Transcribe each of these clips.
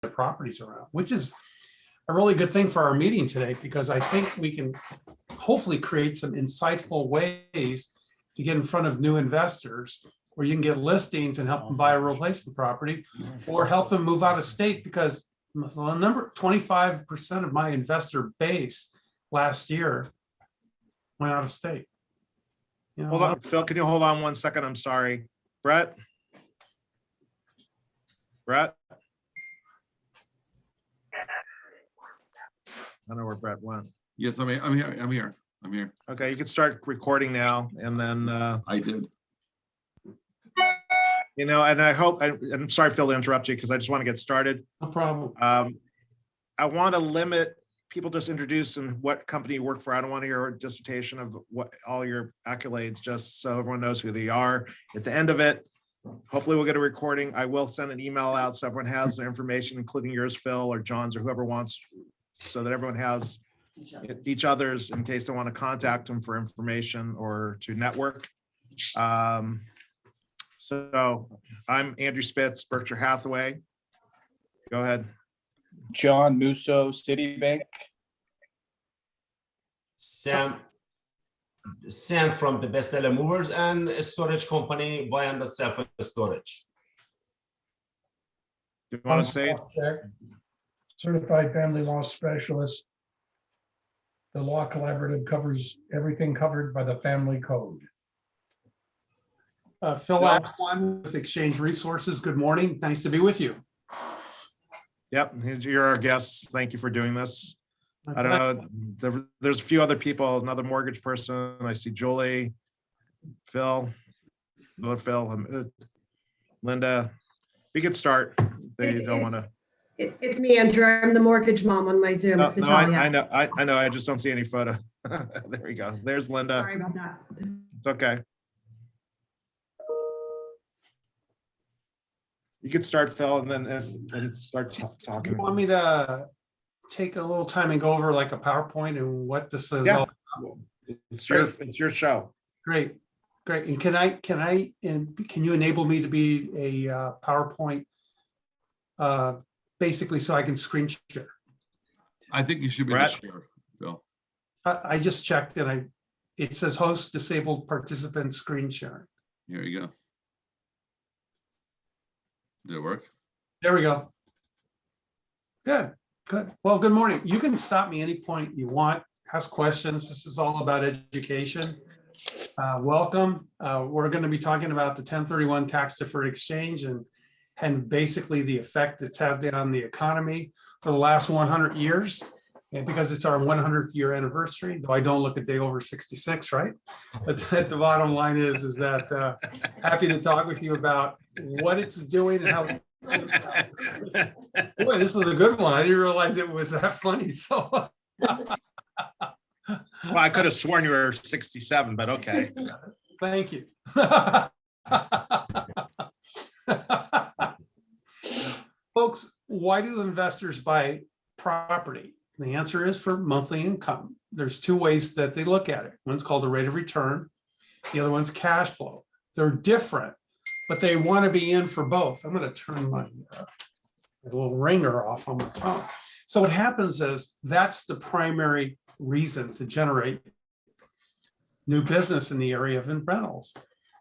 properties around, which is a really good thing for our meeting today, because I think we can hopefully create some insightful ways to get in front of new investors, where you can get listings and help them buy a replacement property, or help them move out of state, because the number 25% of my investor base last year went out of state. You know, Hold on, Phil, can you hold on 1 second? I'm sorry. Brett? Brett? I don't know where Brett went. Yes, I'm here. Okay, you can start recording now, and then, I did. you know, and I hope, I'm sorry, Phil, to interrupt you, because I just want to get started. no problem. I want to limit people just introduce and what company you work for. I don't want to hear a dissertation of what all your accolades, just so everyone knows who they are. At the end of it, hopefully we'll get a recording. I will send an email out so everyone has the information, including yours, Phil, or John's, or whoever wants, so that everyone has each other's in case they want to contact them for information or to network. So I'm Andrew Spitz, Berkshire Hathaway. Go ahead. John Musso, Citibank. Sam from the bestseller movers and a storage company, buy and sell for storage. You want to say? Certified family law specialist. The law collaborative covers everything covered by the family code. Phil Atwan with Exchange Resources. Good morning. Nice to be with you. Yep, you're our guest. Thank you for doing this. I don't know, there's a few other people, another mortgage person. I see Julie, Phil, Linda. We could start. They don't want to. It's me, Andrew. I'm the mortgage mom on my Zoom. It's No, Natalia. I know. I just don't see any photo. There we go. There's Linda. Sorry about that. It's okay. You could start, Phil, and then start talking. You want me to take a little time and go over like a PowerPoint and what this is? Yeah. All It's your show. Great. And can you enable me to be a PowerPoint, basically, so I can screen share? I think you should be able to share, Phil. I just checked and it says host disabled participant screen sharing. Here you go. Did it work? There we go. Good. Well, good morning. You can stop me any point you want, ask questions. This is all about education. Welcome. We're going to be talking about the 1031 tax deferred exchange and basically the effect it's had on the economy for the last 100 years. And because it's our 100th year anniversary, though I don't look a day over 66, right? But the bottom line is that happy to talk with you about what it's doing and how. Boy, this was a good one. I didn't realize it was that funny. So. Well, I could have sworn you were 67, but okay. Thank you. Folks, why do investors buy property? The answer is for monthly income. There's two ways that they look at it. One's called the rate of return. The other one's cash flow. They're different, but they want to be in for both. I'm going to turn my little ringer off on my phone. So what happens is that's the primary reason to generate new business in the area of rentals.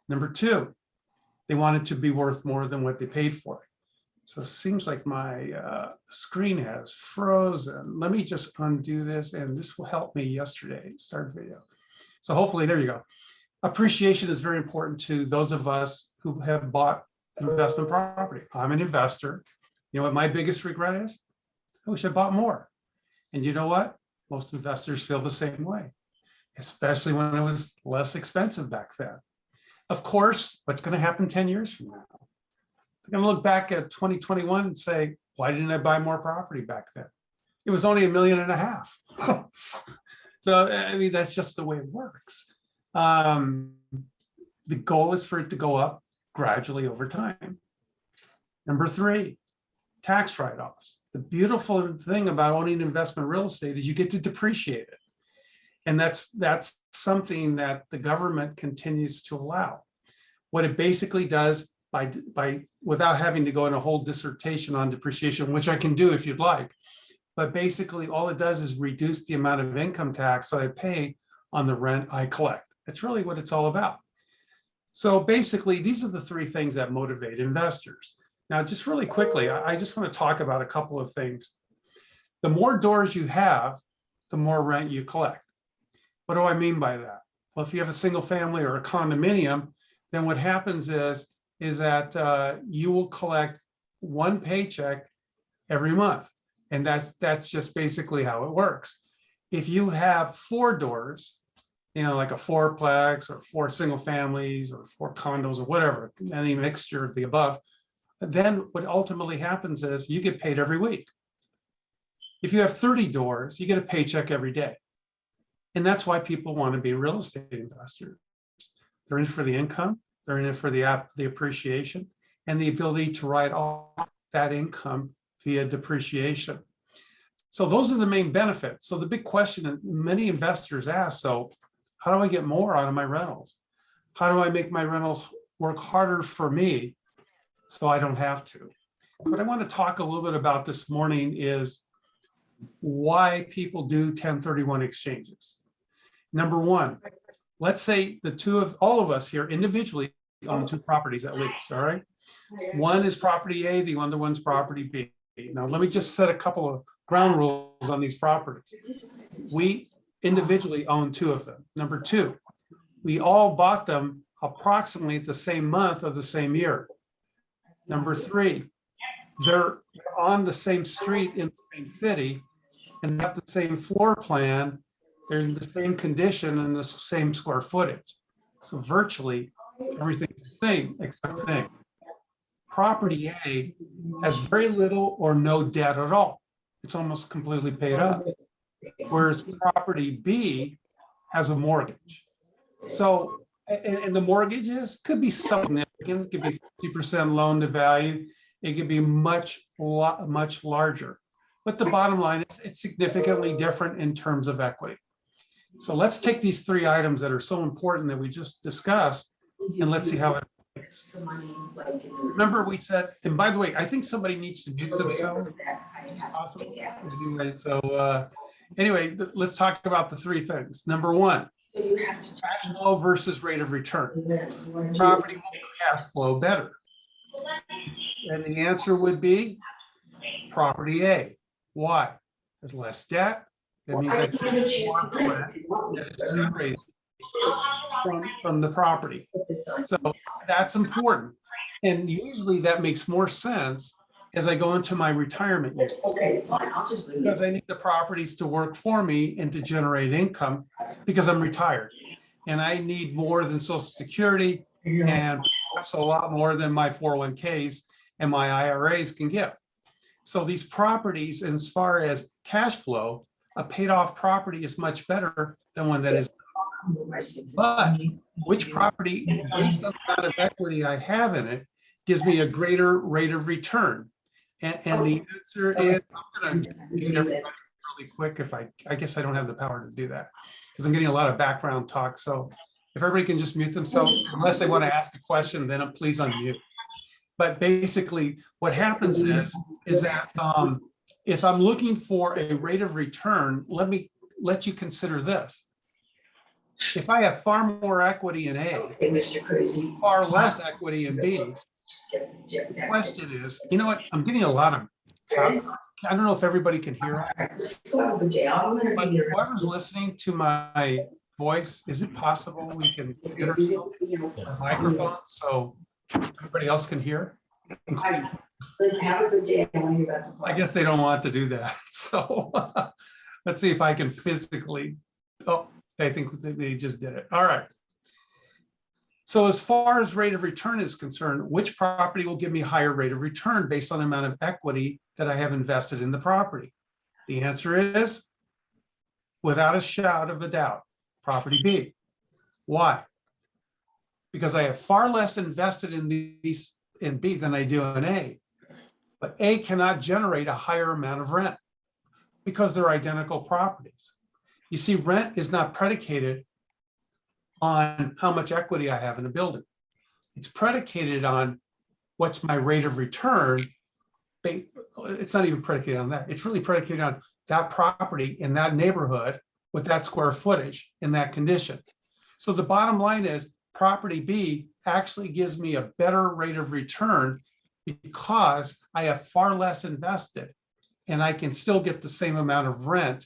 Number two, they want it to be worth more than what they paid for it. So it seems like my screen has frozen. Let me just undo this, and this will help me yesterday start video. So hopefully, there you go. Appreciation is very important to those of us who have bought investment property. I'm an investor. You know what my biggest regret is? I wish I bought more. And you know what? Most investors feel the same way, especially when it was less expensive back then. Of course, what's going to happen 10 years from now? They're going to look back at 2021 and say, why didn't I buy more property back then? It was only $1.5 million. So, I mean, that's just the way it works. The goal is for it to go up gradually over time. Number three, tax write-offs. The beautiful thing about owning investment real estate is you get to depreciate it. And that's something that the government continues to allow. What it basically does, without having to go in a whole dissertation on depreciation, which I can do if you'd like. But basically, all it does is reduce the amount of income tax that I pay on the rent I collect. That's really what it's all about. So basically, these are the three things that motivate investors. Now, just really quickly, I just want to talk about a couple of things. The more doors you have, the more rent you collect. What do I mean by that? Well, if you have a single family or a condominium, then what happens is that you will collect one paycheck every month. And that's just basically how it works. If you have 4 doors, like a 4-plex or 4 single families or 4 condos or whatever, any mixture of the above, then what ultimately happens is you get paid every week. If you have 30 doors, you get a paycheck every day. And that's why people want to be real estate investors. They're in for the income, they're in it for the appreciation and the ability to write off that income via depreciation. So those are the main benefits. So the big question that many investors ask, so how do I get more out of my rentals? How do I make my rentals work harder for me so I don't have to? What I want to talk a little bit about this morning is why people do 1031 exchanges. Number one, let's say all of us here individually own 2 properties at least, all right? One is property A, the other one's property B. Now, let me just set a couple of ground rules on these properties. We individually own 2 of them. Number 2, we all bought them approximately the same month of the same year. Number 3, they're on the same street in the same city and have the same floor plan. They're in the same condition and the same square footage. So virtually everything's the same except thing. Property A has very little or no debt at all. It's almost completely paid up. Whereas property B has a mortgage. So, and the mortgages could be significant, it could be 50% loan to value. It could be much larger. But the bottom line is it's significantly different in terms of equity. So let's take these 3 items that are so important that we just discussed and let's see how it works. Remember we said, and by the way, I think somebody needs to mute themselves. Awesome. Anyway, so anyway, let's talk about the 3 things. Number 1, cash flow versus rate of return. Property will cash flow better. And the answer would be property A. Why? There's less debt. That means I get more rent that is generated from the property. So that's important. And usually that makes more sense as I go into my retirement years. Okay, fine, I'll just leave. Because I need the properties to work for me and to generate income because I'm retired. And I need more than Social Security and perhaps a lot more than my 401ks and my IRAs can give. So these properties, as far as cash flow, a paid off property is much better than one that is. But which property, based on the amount of equity I have in it, gives me a greater rate of return? And the answer is, I'm going to mute everybody really quick if I guess I don't have the power to do that because I'm getting a lot of background talk. So if everybody can just mute themselves, unless they want to ask a question, then please unmute. But basically what happens is that if I'm looking for a rate of return, let me let you consider this. If I have far more equity in A, Okay, Mr. Crazy. far less equity in B, the question is, you know what, I'm getting a lot of, I don't know if everybody can hear it, but whoever's listening to my voice, is it possible we can get ourselves a microphone so everybody else can hear? Have a good day. I guess they don't want to do that. So let's see if I can physically, oh, I think they just did it. All right. So as far as rate of return is concerned, which property will give me higher rate of return based on the amount of equity that I have invested in the property? The answer is, without a shadow of a doubt, property B. Why? Because I have far less invested in these in B than I do in A. But A cannot generate a higher amount of rent because they're identical properties. You see, rent is not predicated on how much equity I have in a building. It's predicated on what's my rate of return? It's not even predicated on that. It's really predicated on that property in that neighborhood with that square footage in that condition. So the bottom line is property B actually gives me a better rate of return because I have far less invested and I can still get the same amount of rent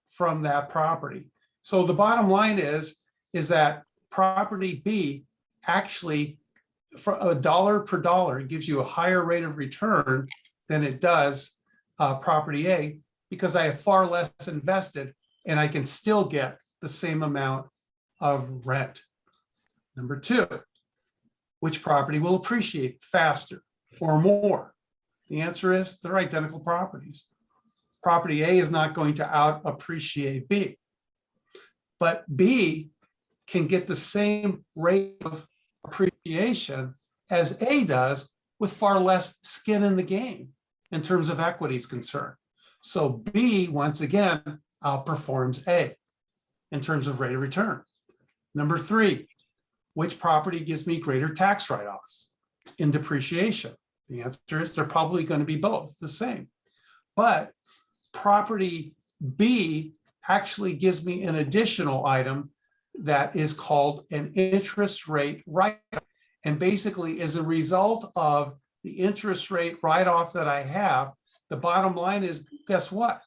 from that property. So the bottom line is that property B actually, for $1 per dollar, gives you a higher rate of return than it does property A, because I have far less invested and I can still get the same amount of rent. Number two, which property will appreciate faster or more? The answer is they're identical properties. Property A is not going to out appreciate B, but B can get the same rate of appreciation as A does with far less skin in the game in terms of equity is concerned. So B, once again, outperforms A in terms of rate of return. Number three, which property gives me greater tax write-offs in depreciation? The answer is they're probably going to be both the same. But property B actually gives me an additional item that is called an interest rate write-off. And basically, as a result of the interest rate write-off that I have, the bottom line is, guess what?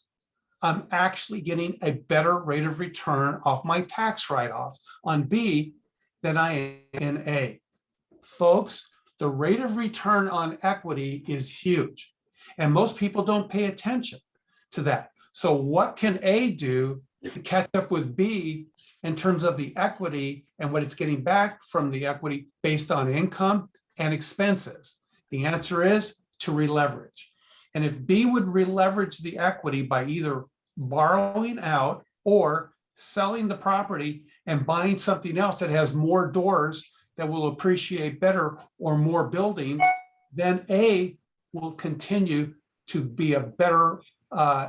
I'm actually getting a better rate of return off my tax write-offs on B than I am in A. Folks, the rate of return on equity is huge, and most people don't pay attention to that. So what can A do to catch up with B in terms of the equity and what it's getting back from the equity based on income and expenses? The answer is to releverage. And if B would releverage the equity by either borrowing out or selling the property and buying something else that has more doors that will appreciate better or more buildings, then A will continue to be a better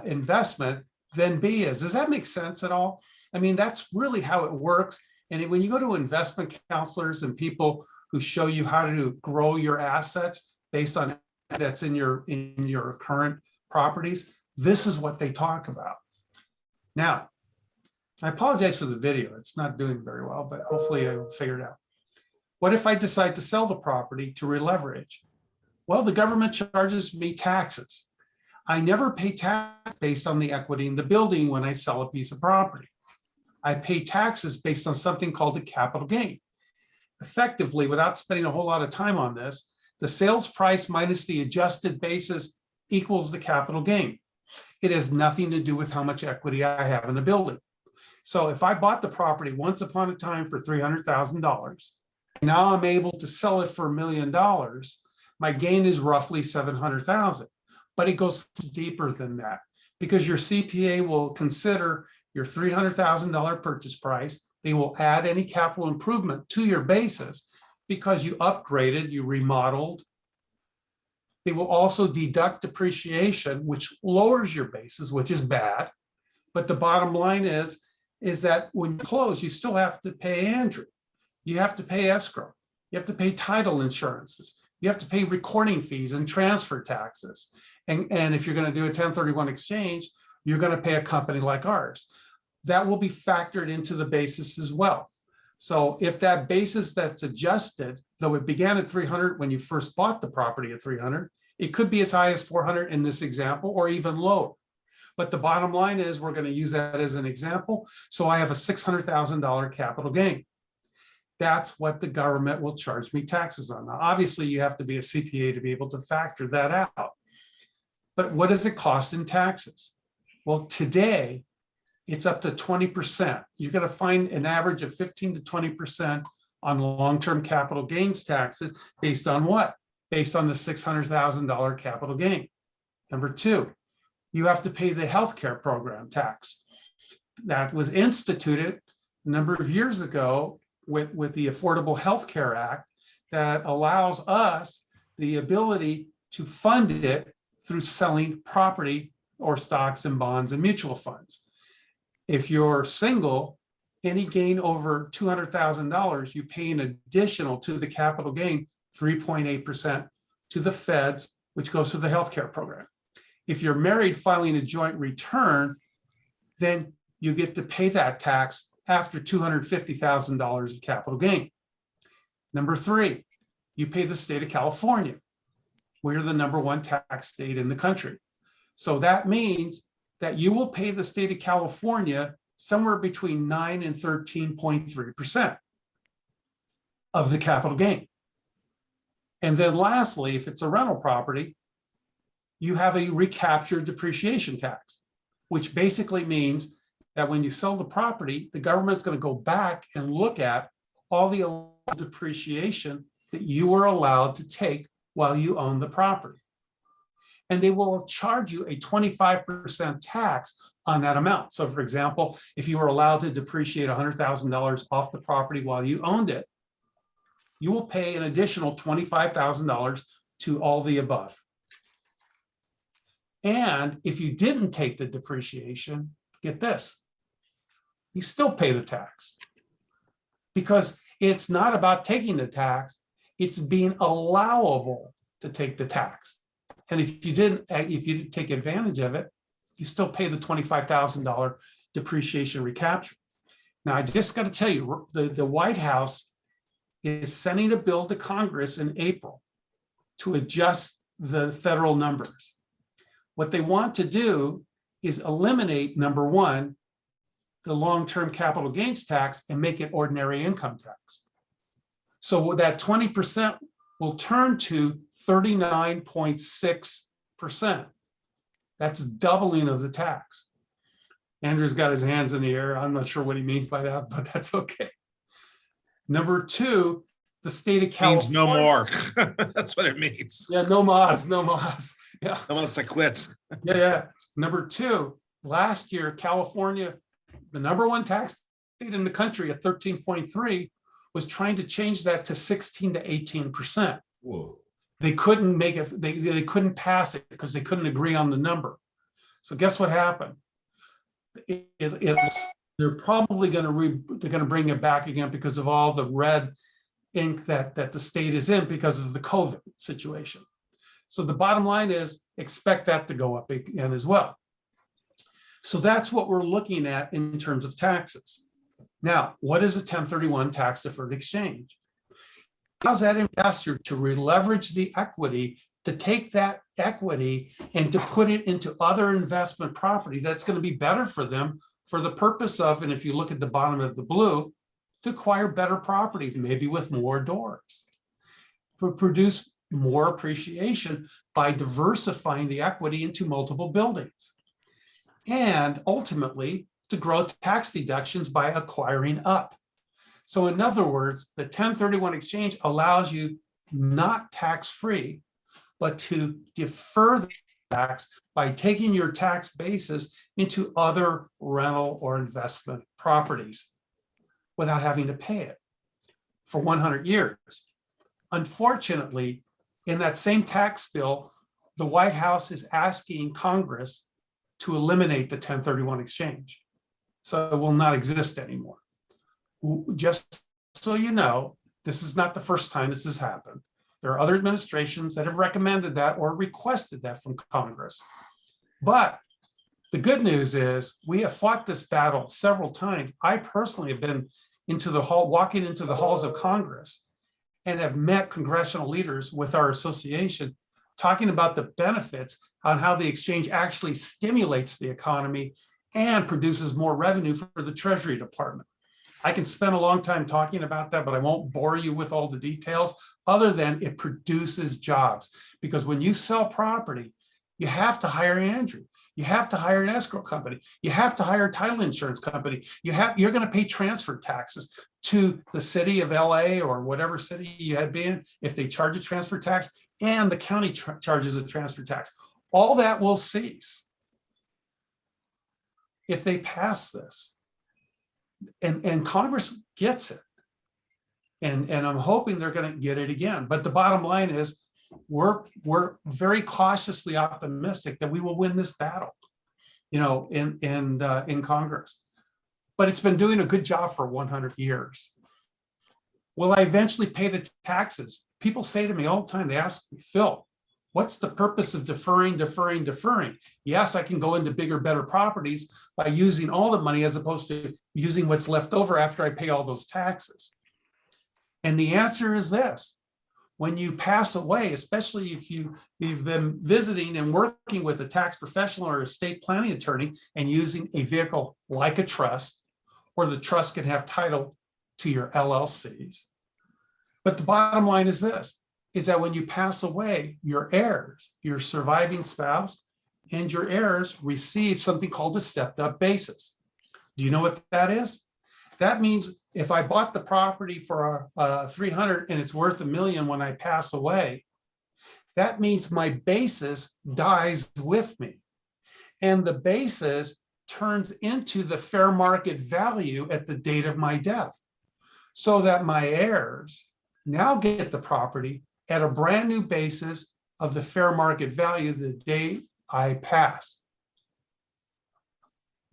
investment than B is. Does that make sense at all? I mean, that's really how it works. And when you go to investment counselors and people who show you how to grow your assets based on that's in your current properties, this is what they talk about. Now, I apologize for the video. It's not doing very well, but hopefully I will figure it out. What if I decide to sell the property to releverage? Well, the government charges me taxes. I never pay tax based on the equity in the building when I sell a piece of property. I pay taxes based on something called a capital gain. Effectively, without spending a whole lot of time on this, the sales price minus the adjusted basis equals the capital gain. It has nothing to do with how much equity I have in the building. So if I bought the property once upon a time for $300,000, now I'm able to sell it for $1 million, my gain is roughly $700,000. But it goes deeper than that because your CPA will consider your $300,000 purchase price. They will add any capital improvement to your basis because you upgraded, you remodeled. They will also deduct depreciation, which lowers your basis, which is bad. But the bottom line is that when you close, you still have to pay Andrew. You have to pay escrow. You have to pay title insurances. You have to pay recording fees and transfer taxes. And if you're going to do a 1031 exchange, you're going to pay a company like ours. That will be factored into the basis as well. So if that basis that's adjusted, though it began at 300 when you first bought the property at 300, it could be as high as 400 in this example or even lower. But the bottom line is we're going to use that as an example. So I have a $600,000 capital gain. That's what the government will charge me taxes on. Now, obviously, you have to be a CPA to be able to factor that out. But what does it cost in taxes? Well, today, it's up to 20%. You're going to find an average of 15 to 20% on long-term capital gains taxes based on what? Based on the $600,000 capital gain. Number two, you have to pay the healthcare program tax. That was instituted a number of years ago with the Affordable Health Care Act that allows us the ability to fund it through selling property or stocks and bonds and mutual funds. If you're single, any gain over $200,000, you pay an additional to the capital gain 3.8% to the feds, which goes to the healthcare program. If you're married filing a joint return, then you get to pay that tax after $250,000 of capital gain. Number three, you pay the state of California. We're the #1 tax state in the country. So that means that you will pay the state of California somewhere between 9 and 13.3% of the capital gain. And then lastly, if it's a rental property, you have a recaptured depreciation tax, which basically means that when you sell the property, the government's going to go back and look at all the depreciation that you were allowed to take while you own the property. And they will charge you a 25% tax on that amount. So for example, if you were allowed to depreciate $100,000 off the property while you owned it, you will pay an additional $25,000 to all the above. And if you didn't take the depreciation, get this, you still pay the tax. Because it's not about taking the tax, it's being allowable to take the tax. And if you didn't take advantage of it, you still pay the $25,000 depreciation recapture. Now, I just got to tell you, the White House is sending a bill to Congress in April to adjust the federal numbers. What they want to do is eliminate, number one, the long-term capital gains tax and make it ordinary income tax. So that 20% will turn to 39.6%. That's doubling of the tax. Andrew's got his hands in the air. I'm not sure what he means by that, but that's okay. Number two, the state of California. Means no more. That's what it means. Yeah, no mas, no mas. Yeah. No one's to quit. Yeah. Number two, last year, California, the #1 tax state in the country at 13.3, was trying to change that to 16 to 18%. Whoa. They couldn't make it, they couldn't pass it because they couldn't agree on the number. So guess what happened? They're probably going to bring it back again because of all the red ink that the state is in because of the COVID situation. So the bottom line is expect that to go up again as well. So that's what we're looking at in terms of taxes. Now, what is a 1031 tax deferred exchange? It allows that investor to leverage the equity, to take that equity and to put it into other investment property that's going to be better for them for the purpose of, and if you look at the bottom of the blue, to acquire better properties, maybe with more doors, to produce more appreciation by diversifying the equity into multiple buildings, and ultimately to grow tax deductions by acquiring up. So in other words, the 1031 exchange allows you not tax-free, but to defer the tax by taking your tax basis into other rental or investment properties without having to pay it for 100 years. Unfortunately, in that same tax bill, the White House is asking Congress to eliminate the 1031 exchange. So it will not exist anymore. Just so you know, this is not the first time this has happened. There are other administrations that have recommended that or requested that from Congress. But the good news is we have fought this battle several times. I personally have been walking into the halls of Congress and have met congressional leaders with our association talking about the benefits on how the exchange actually stimulates the economy and produces more revenue for the Treasury Department. I can spend a long time talking about that, but I won't bore you with all the details other than it produces jobs. Because when you sell property, you have to hire Andrew. You have to hire an escrow company. You have to hire a title insurance company. You're going to pay transfer taxes to the city of LA or whatever city you had been if they charge a transfer tax, and the county charges a transfer tax. All that will cease if they pass this. And Congress gets it. And I'm hoping they're going to get it again. But the bottom line is we're very cautiously optimistic that we will win this battle, in Congress. But it's been doing a good job for 100 years. Will I eventually pay the taxes? People say to me all the time, they ask me, Phil, what's the purpose of deferring? Yes, I can go into bigger, better properties by using all the money as opposed to using what's left over after I pay all those taxes. And the answer is this: when you pass away, especially if you've been visiting and working with a tax professional or estate planning attorney and using a vehicle like a trust, or the trust can have title to your LLCs. But the bottom line is this, is that when you pass away, your heirs, your surviving spouse and your heirs receive something called a stepped up basis. Do you know what that is? That means if I bought the property for 300 and it's worth $1 million when I pass away, that means my basis dies with me. And the basis turns into the fair market value at the date of my death, so that my heirs now get the property at a brand new basis of the fair market value the day I pass.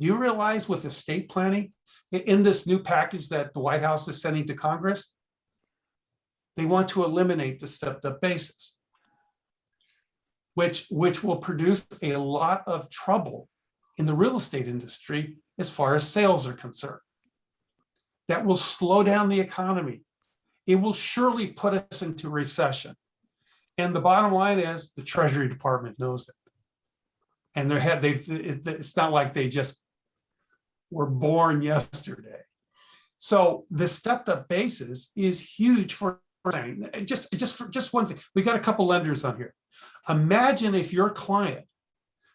Do you realize with estate planning, in this new package that the White House is sending to Congress, they want to eliminate the stepped up basis, which will produce a lot of trouble in the real estate industry as far as sales are concerned. That will slow down the economy. It will surely put us into recession. And the bottom line is the Treasury Department knows it. And it's not like they just were born yesterday. So the stepped up basis is huge for just one thing. We got a couple lenders on here. Imagine if your client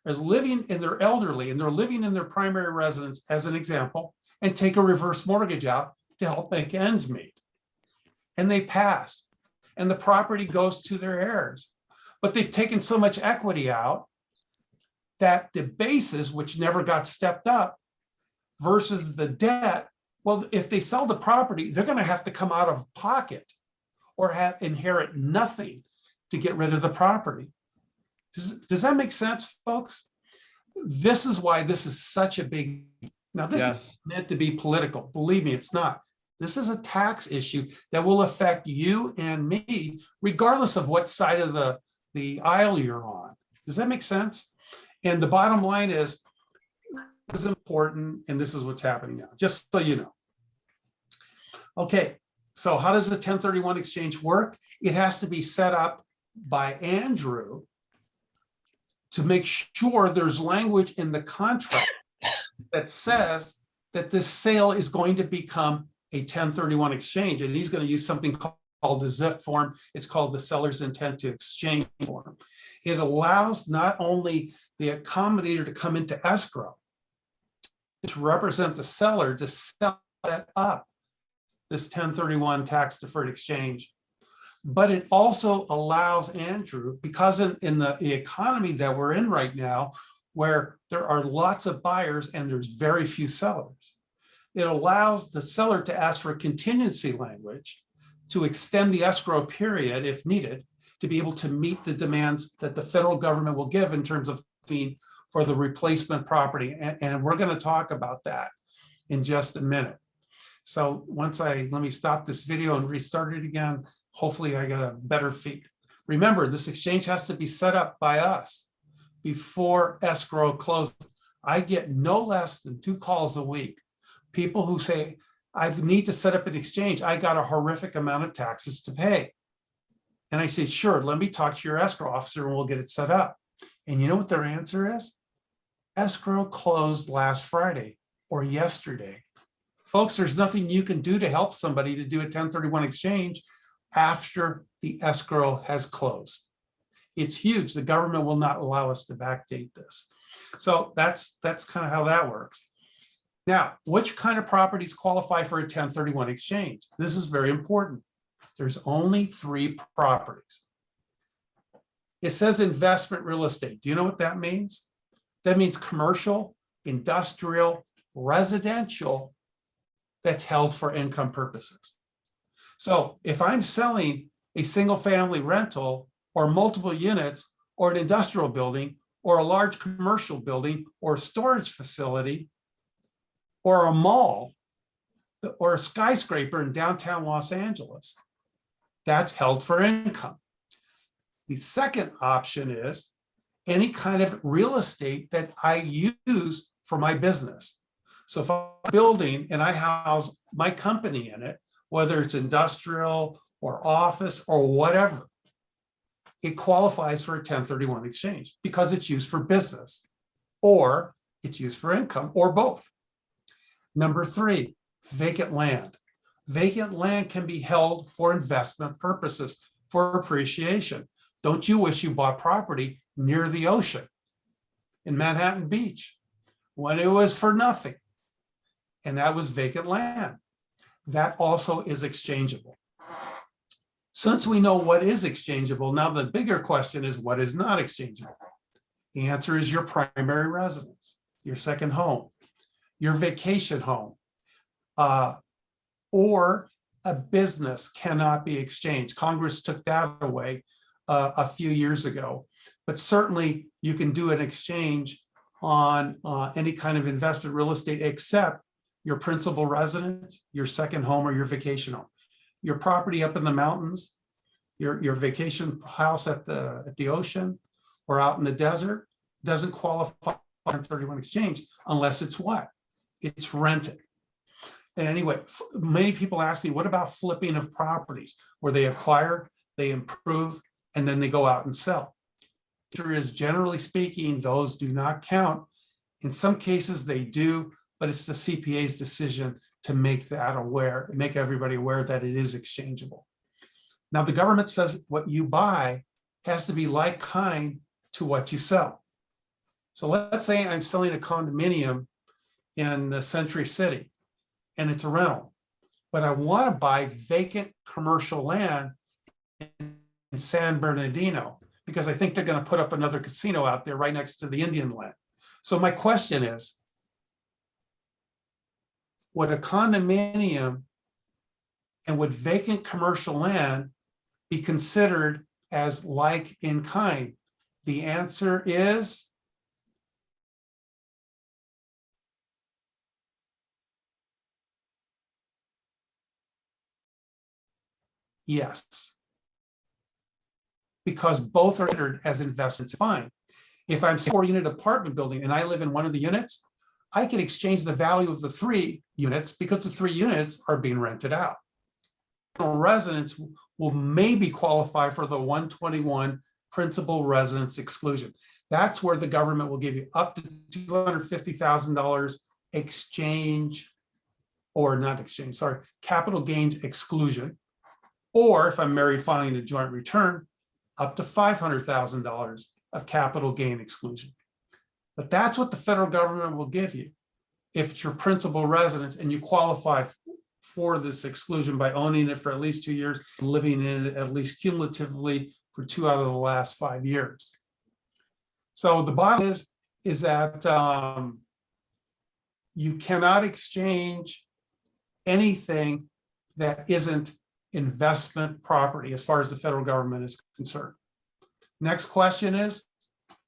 is living and they're elderly and they're living in their primary residence, as an example, and take a reverse mortgage out to help make ends meet. And they pass, and the property goes to their heirs. But they've taken so much equity out that the basis, which never got stepped up, versus the debt, well, if they sell the property, they're going to have to come out of pocket or inherit nothing to get rid of the property. Does that make sense, folks? This is why this is such a big, now this is meant to be political. Believe me, it's not. This is a tax issue that will affect you and me, regardless of what side of the aisle you're on. Does that make sense? And the bottom line is, this is important, and this is what's happening now, just so you know. Okay, so how does the 1031 exchange work? It has to be set up by Andrew to make sure there's language in the contract that says that this sale is going to become a 1031 exchange, and he's going to use something called the ZIF form. It's called the seller's intent to exchange form. It allows not only the accommodator to come into escrow to represent the seller to set up this 1031 tax deferred exchange, but it also allows Andrew, because in the economy that we're in right now, where there are lots of buyers and there's very few sellers, it allows the seller to ask for contingency language to extend the escrow period if needed, to be able to meet the demands that the federal government will give in terms of being for the replacement property. And we're going to talk about that in just a minute. So let me stop this video and restart it again. Hopefully I got a better feed. Remember, this exchange has to be set up by us before escrow closes. I get no less than 2 calls a week. People who say, I need to set up an exchange. I got a horrific amount of taxes to pay. And I say, sure, let me talk to your escrow officer and we'll get it set up. And you know what their answer is? Escrow closed last Friday or yesterday. Folks, there's nothing you can do to help somebody to do a 1031 exchange after the escrow has closed. It's huge. The government will not allow us to backdate this. So that's kind of how that works. Now, which kind of properties qualify for a 1031 exchange? This is very important. There's only 3 properties. It says investment real estate. Do you know what that means? That means commercial, industrial, residential that's held for income purposes. So if I'm selling a single family rental or multiple units or an industrial building or a large commercial building or storage facility or a mall, or a skyscraper in downtown Los Angeles. That's held for income. The second option is any kind of real estate that I use for my business. So if I'm building and I house my company in it, whether it's industrial or office or whatever, it qualifies for a 1031 exchange because it's used for business or it's used for income or both. Number three, vacant land. Vacant land can be held for investment purposes, for appreciation. Don't you wish you bought property near the ocean in Manhattan Beach when it was for nothing? And that was vacant land. That also is exchangeable. Since we know what is exchangeable, now the bigger question is what is not exchangeable? The answer is your primary residence, your second home, your vacation home, or a business cannot be exchanged. Congress took that away a few years ago, but certainly you can do an exchange on any kind of investment real estate except your principal residence, your second home, or your vacation home. Your property up in the mountains, your vacation house at the ocean or out in the desert doesn't qualify for 1031 exchange unless it's what? It's rented. And anyway, many people ask me, what about flipping of properties where they acquire, they improve, and then they go out and sell? The answer is, generally speaking, those do not count. In some cases they do, but it's the CPA's decision to make that aware, make everybody aware that it is exchangeable. Now, the government says what you buy has to be like kind to what you sell. So let's say I'm selling a condominium in the Century City and it's a rental, but I want to buy vacant commercial land in San Bernardino because I think they're going to put up another casino out there right next to the Indian land. So my question is, would a condominium and would vacant commercial land be considered as like in kind? The answer is yes, because both are considered as investments. Fine. If I'm a 4-unit apartment building and I live in one of the units, I can exchange the value of the 3 units because the 3 units are being rented out. Residents will maybe qualify for the 121 principal residence exclusion. That's where the government will give you up to $250,000 exchange, or not exchange, sorry, capital gains exclusion. Or if I'm married filing a joint return, up to $500,000 of capital gain exclusion. But that's what the federal government will give you if it's your principal residence and you qualify for this exclusion by owning it for at least 2 years, living in it at least cumulatively for 2 out of the last 5 years. So the bottom is that you cannot exchange anything that isn't investment property as far as the federal government is concerned. Next question is,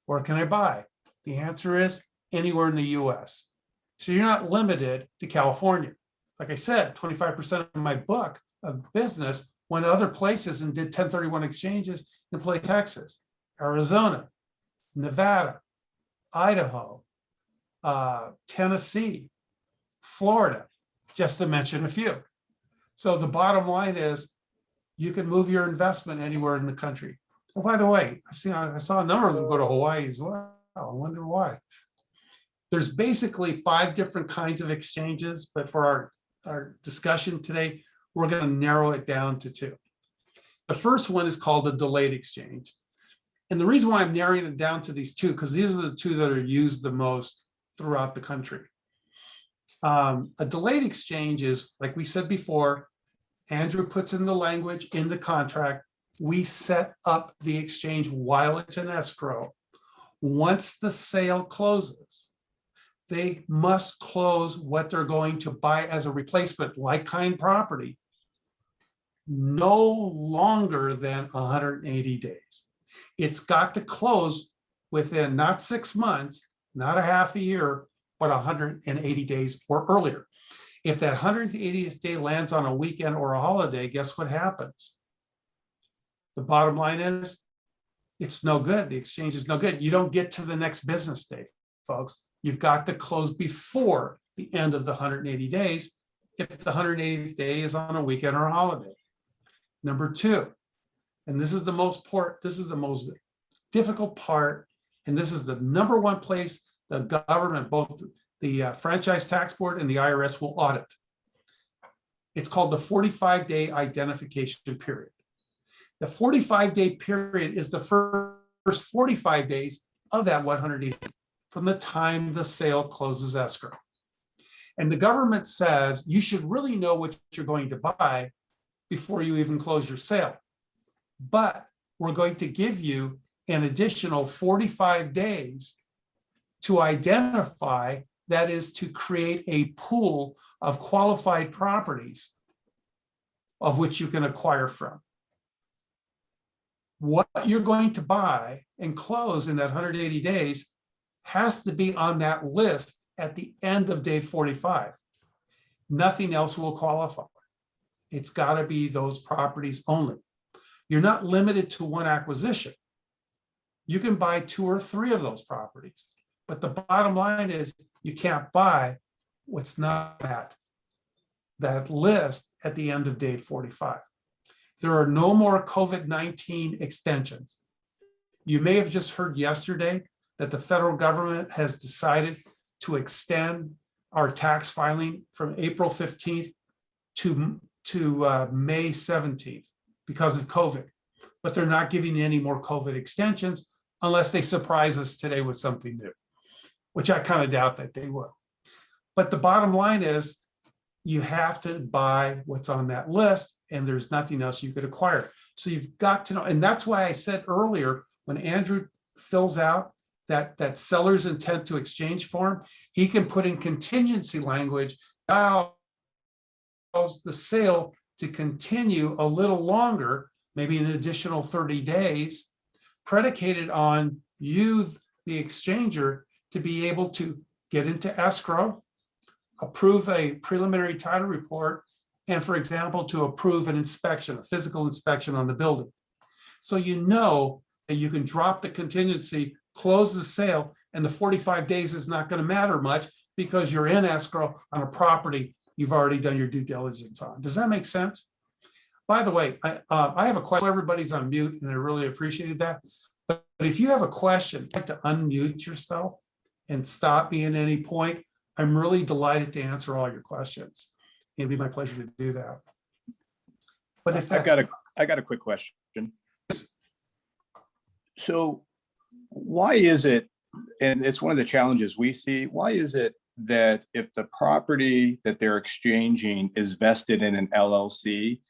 where can I buy? The answer is anywhere in the US. So you're not limited to California. Like I said, 25% of my book of business went other places and did 1031 exchanges in Texas, Arizona, Nevada, Idaho, Tennessee, Florida, just to mention a few. So the bottom line is you can move your investment anywhere in the country. Oh, by the way, I saw a number of them go to Hawaii as well. I wonder why. There's basically 5 different kinds of exchanges, but for our discussion today, we're going to narrow it down to 2. The first one is called a delayed exchange. And the reason why I'm narrowing it down to these 2, because these are the 2 that are used the most throughout the country. A delayed exchange is, like we said before, Andrew puts in the language in the contract. We set up the exchange while it's in escrow. Once the sale closes, they must close what they're going to buy as a replacement, like kind property, no longer than 180 days. It's got to close within not 6 months, not a half a year, but 180 days or earlier. If that 180th day lands on a weekend or a holiday, guess what happens? The bottom line is, it's no good. The exchange is no good. You don't get to the next business day, folks. You've got to close before the end of the 180 days if the 180th day is on a weekend or a holiday. Number two, and this is the most difficult part, and this is the number one place the government, both the Franchise Tax Board and the IRS, will audit. It's called the 45-day identification period. The 45-day period is the first 45 days of that 180 from the time the sale closes escrow. And the government says you should really know what you're going to buy before you even close your sale. But we're going to give you an additional 45 days to identify, that is, to create a pool of qualified properties of which you can acquire from. What you're going to buy and close in that 180 days has to be on that list at the end of day 45. Nothing else will qualify. It's got to be those properties only. You're not limited to one acquisition. You can buy 2 or 3 of those properties. But the bottom line is you can't buy what's not that list at the end of day 45. There are no more COVID-19 extensions. You may have just heard yesterday that the federal government has decided to extend our tax filing from April 15th to May 17th because of COVID. But they're not giving any more COVID extensions unless they surprise us today with something new, which I kind of doubt that they will. But the bottom line is you have to buy what's on that list, and there's nothing else you could acquire. So you've got to know, and that's why I said earlier, when Andrew fills out that seller's intent to exchange form, he can put in contingency language, allows the sale to continue a little longer, maybe an additional 30 days, predicated on you, the exchanger, to be able to get into escrow, approve a preliminary title report, and, for example, to approve an inspection, a physical inspection on the building. So you know that you can drop the contingency, close the sale, and the 45 days is not going to matter much because you're in escrow on a property you've already done your due diligence on. Does that make sense? By the way, I have a question. Everybody's on mute, and I really appreciated that. But if you have a question, you have to unmute yourself and stop me at any point. I'm really delighted to answer all your questions. It'd be my pleasure to do that. But if I got a quick question. So why is it, and it's one of the challenges we see, why is it that if the property that they're exchanging is vested in an LLC,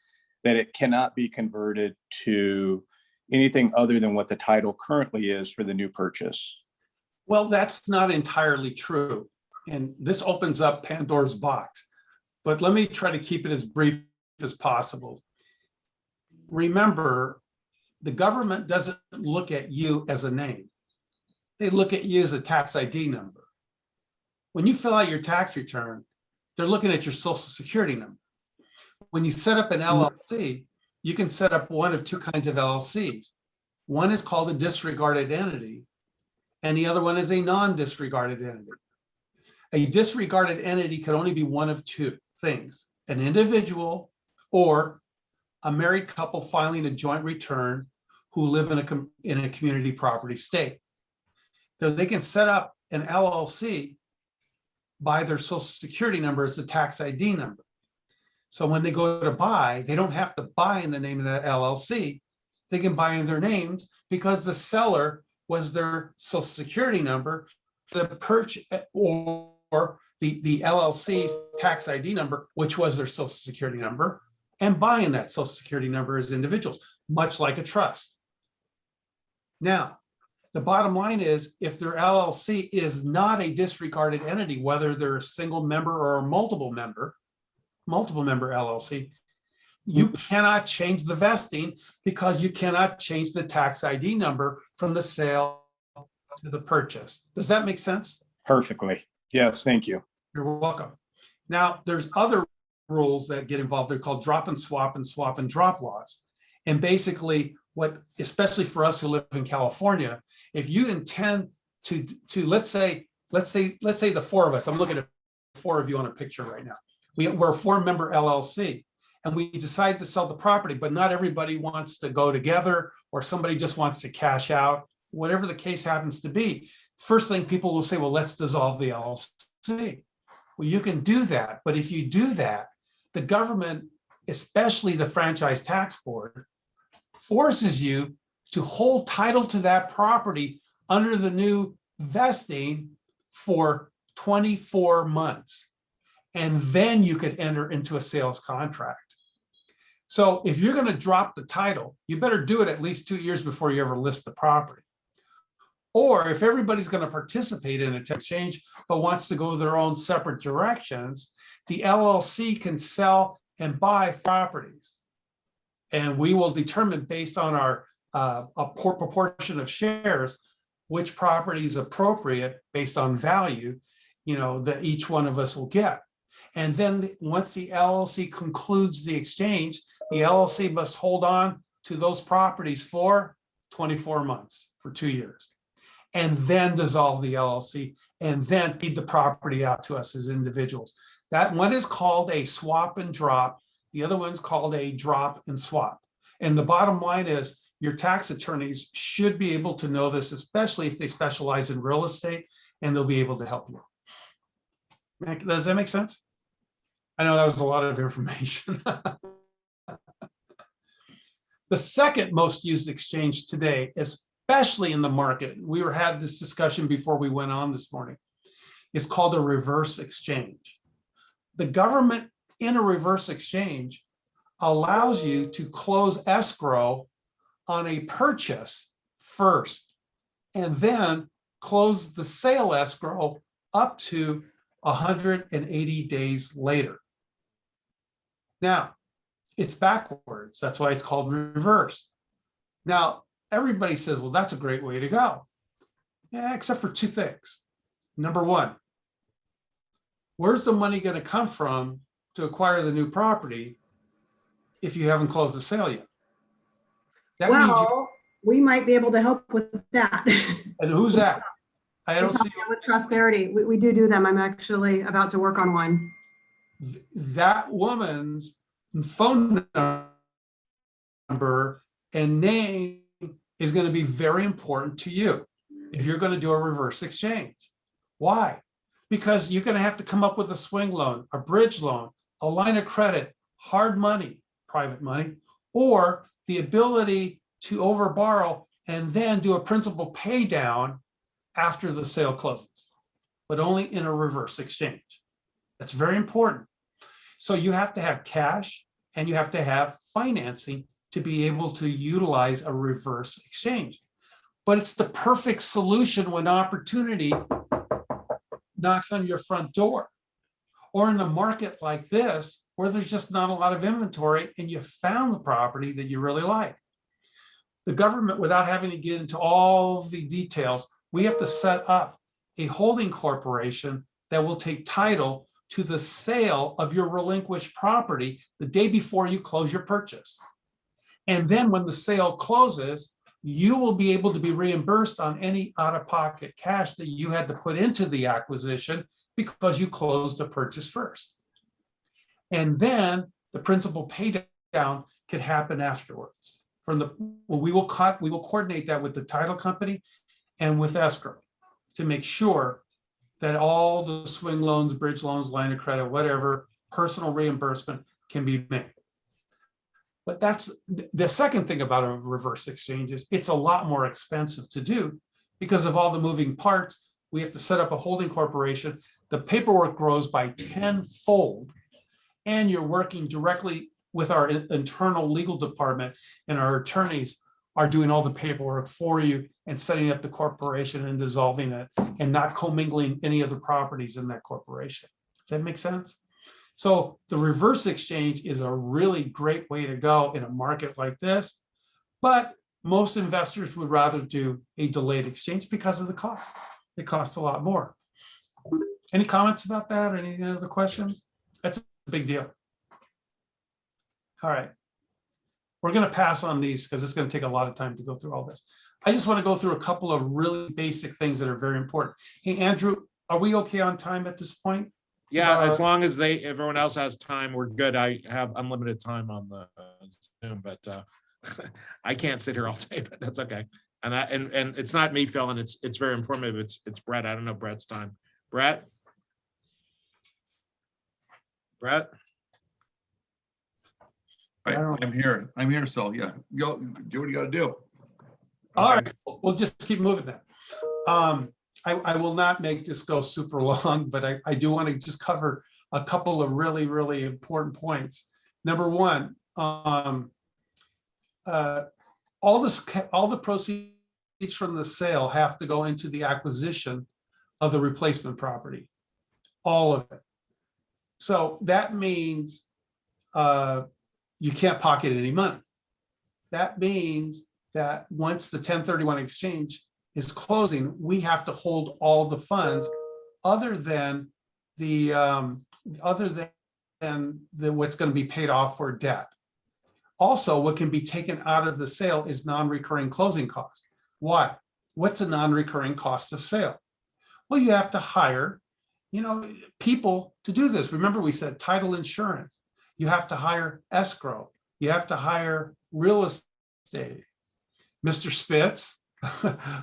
that it cannot be converted to anything other than what the title currently is for the new purchase? Well, that's not entirely true. And this opens up Pandora's box. But let me try to keep it as brief as possible. Remember, the government doesn't look at you as a name. They look at you as a tax ID number. When you fill out your tax return, they're looking at your social security number. When you set up an LLC, you can set up one of 2 kinds of LLCs. One is called a disregarded entity, and the other one is a non-disregarded entity. A disregarded entity could only be one of 2 things: an individual or a married couple filing a joint return who live in a community property state. So they can set up an LLC by their social security number as the tax ID number. So when they go to buy, they don't have to buy in the name of that LLC. They can buy in their names because the seller was their social security number, the purchase or the LLC's tax ID number, which was their social security number, and buying that social security number as individuals, much like a trust. Now, the bottom line is, if their LLC is not a disregarded entity, whether they're a single member or a multiple member LLC, you cannot change the vesting because you cannot change the tax ID number from the sale to the purchase. Does that make sense? Perfectly. Yes, thank you. You're welcome. Now, there's other rules that get involved. They're called drop and swap and drop laws. And basically what, especially for us who live in California, if you intend to let's say the four of us, I'm looking at four of you on a picture right now. We're a 4-member LLC and we decide to sell the property, but not everybody wants to go together or somebody just wants to cash out, whatever the case happens to be. First thing people will say, well, let's dissolve the LLC. Well, you can do that, but if you do that, the government, especially the Franchise Tax Board, forces you to hold title to that property under the new vesting for 24 months. And then you could enter into a sales contract. So if you're going to drop the title, you better do it at least 2 years before you ever list the property. Or if everybody's going to participate in a tax exchange but wants to go their own separate directions, the LLC can sell and buy properties. And we will determine based on our proportion of shares, which property is appropriate based on value, that each one of us will get. And then once the LLC concludes the exchange, the LLC must hold on to those properties for 24 months, for 2 years, and then dissolve the LLC and then feed the property out to us as individuals. That one is called a swap and drop. The other one's called a drop and swap. And the bottom line is your tax attorneys should be able to know this, especially if they specialize in real estate, and they'll be able to help you. Does that make sense? I know that was a lot of information. The second most used exchange today, especially in the market, we were having this discussion before we went on this morning, is called a reverse exchange. The government in a reverse exchange allows you to close escrow on a purchase first, and then close the sale escrow up to 180 days later. Now, it's backwards. That's why it's called reverse. Now, everybody says, well, that's a great way to go. Yeah, except for two things. Number one, where's the money going to come from to acquire the new property if you haven't closed the sale yet? That means Well, we might be able to help with that. and who's that? I don't see. With Prosperity, we do them. I'm actually about to work on one. That woman's phone number and name is going to be very important to you if you're going to do a reverse exchange. Why? Because you're going to have to come up with a swing loan, a bridge loan, a line of credit, hard money, private money, or the ability to overborrow and then do a principal pay down after the sale closes, but only in a reverse exchange. That's very important. So you have to have cash and you have to have financing to be able to utilize a reverse exchange. But it's the perfect solution when opportunity knocks on your front door, or in a market like this, where there's just not a lot of inventory and you found the property that you really like. The government, without having to get into all the details, we have to set up a holding corporation that will take title to the sale of your relinquished property the day before you close your purchase. And then when the sale closes, you will be able to be reimbursed on any out-of-pocket cash that you had to put into the acquisition because you closed the purchase first. And then the principal pay down could happen afterwards. We will coordinate that with the title company and with escrow to make sure that all the swing loans, bridge loans, line of credit, whatever, personal reimbursement can be made. But that's the second thing about a reverse exchange is it's a lot more expensive to do because of all the moving parts. We have to set up a holding corporation. The paperwork grows by 10-fold, and you're working directly with our internal legal department, and our attorneys are doing all the paperwork for you and setting up the corporation and dissolving it and not commingling any other properties in that corporation. Does that make sense? So the reverse exchange is a really great way to go in a market like this, but most investors would rather do a delayed exchange because of the cost. It costs a lot more. Any comments about that or any other questions? That's a big deal. All right. We're going to pass on these because it's going to take a lot of time to go through all this. I just want to go through a couple of really basic things that are very important. Hey, Andrew, are we okay on time at this point? Yeah, as long as everyone else has time, we're good. I have unlimited time on the Zoom, but I can't sit here all day, but that's okay. And it's not me, Phil, and it's very informative. It's Brett. I don't know Brett's time. Brett? Brett? I'm here. I'm here, so yeah, go do what you gotta do. All Okay. right, we'll just keep moving then. I will not make this go super long, but I do want to just cover a couple of really, really important points. Number one, all the proceeds from the sale have to go into the acquisition of the replacement property, all of it. So that means you can't pocket any money. That means that once the 1031 exchange is closing, we have to hold all the funds other than what's going to be paid off for debt. Also, what can be taken out of the sale is non-recurring closing costs. Why? What's a non-recurring cost of sale? Well, you have to hire, people to do this. Remember, we said title insurance. You have to hire escrow. You have to hire real estate. Mr. Spitz,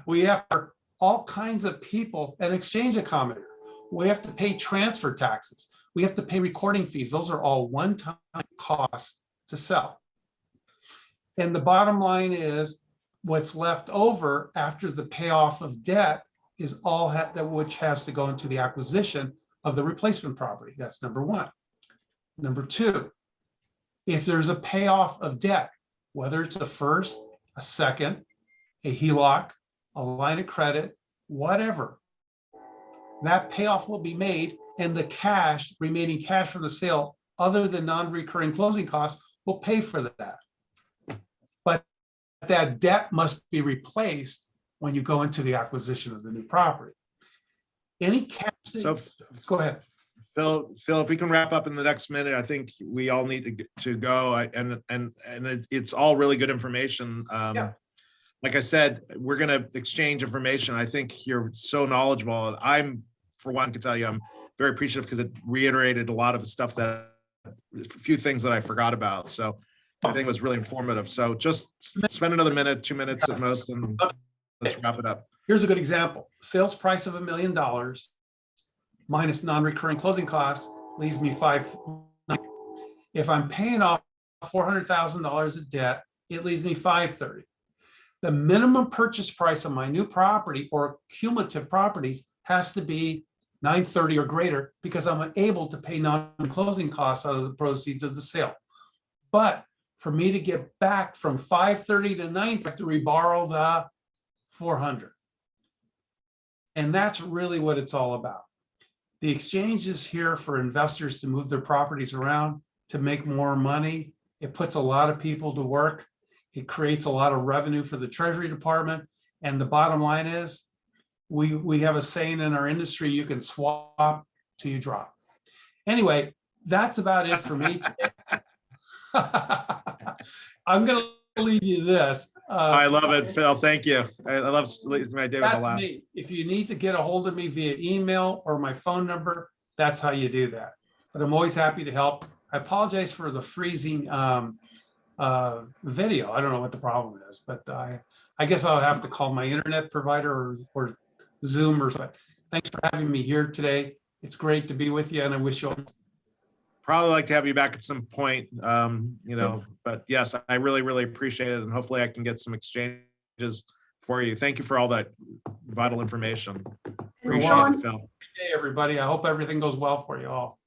we have all kinds of people, an exchange accommodator. We have to pay transfer taxes. We have to pay recording fees. Those are all one-time costs to sell. And the bottom line is what's left over after the payoff of debt is all that which has to go into the acquisition of the replacement property. That's number one. Number two, if there's a payoff of debt, whether it's a first, a second, a HELOC, a line of credit, whatever, that payoff will be made, and the remaining cash from the sale, other than non-recurring closing costs, will pay for that. But that debt must be replaced when you go into the acquisition of the new property. Any cash. So Go ahead. Phil, if we can wrap up in the next minute, I think we all need to go. It's all really good information. Yeah. Like I said, we're going to exchange information. I think you're so knowledgeable. I'm, for one, can tell you, I'm very appreciative because it reiterated a lot of the stuff a few things that I forgot about. So I think it was really informative. So just spend another minute, 2 minutes at most, and let's wrap it up. Here's a good example. Sales price of $1 million minus non-recurring closing costs leaves me $590,000. If I'm paying off $400,000 of debt, it leaves me $530,000. The minimum purchase price of my new property or cumulative properties has to be $930,000 or greater because I'm able to pay non-closing costs out of the proceeds of the sale. But for me to get back from $530,000 to $930,000, I have to reborrow the $400,000. And that's really what it's all about. The exchange is here for investors to move their properties around, to make more money. It puts a lot of people to work. It creates a lot of revenue for the Treasury Department. And the bottom line is, we have a saying in our industry, you can swap till you drop. Anyway, that's about it for me today. I'm going to leave you this. I love it, Phil. Thank you. I love my day with a That's laugh. me. If you need to get a hold of me via email or my phone number, that's how you do that. But I'm always happy to help. I apologize for the freezing video. I don't know what the problem is, but I guess I'll have to call my internet provider or Zoom or something. Thanks for having me here today. It's great to be with you, and I wish you all. Probably like to have you back at some point, but yes, I really, really appreciate it. And hopefully I can get some exchanges for you. Thank you for all that vital information. Appreciate it, Phil. Hey, everybody. I hope everything goes well for you all.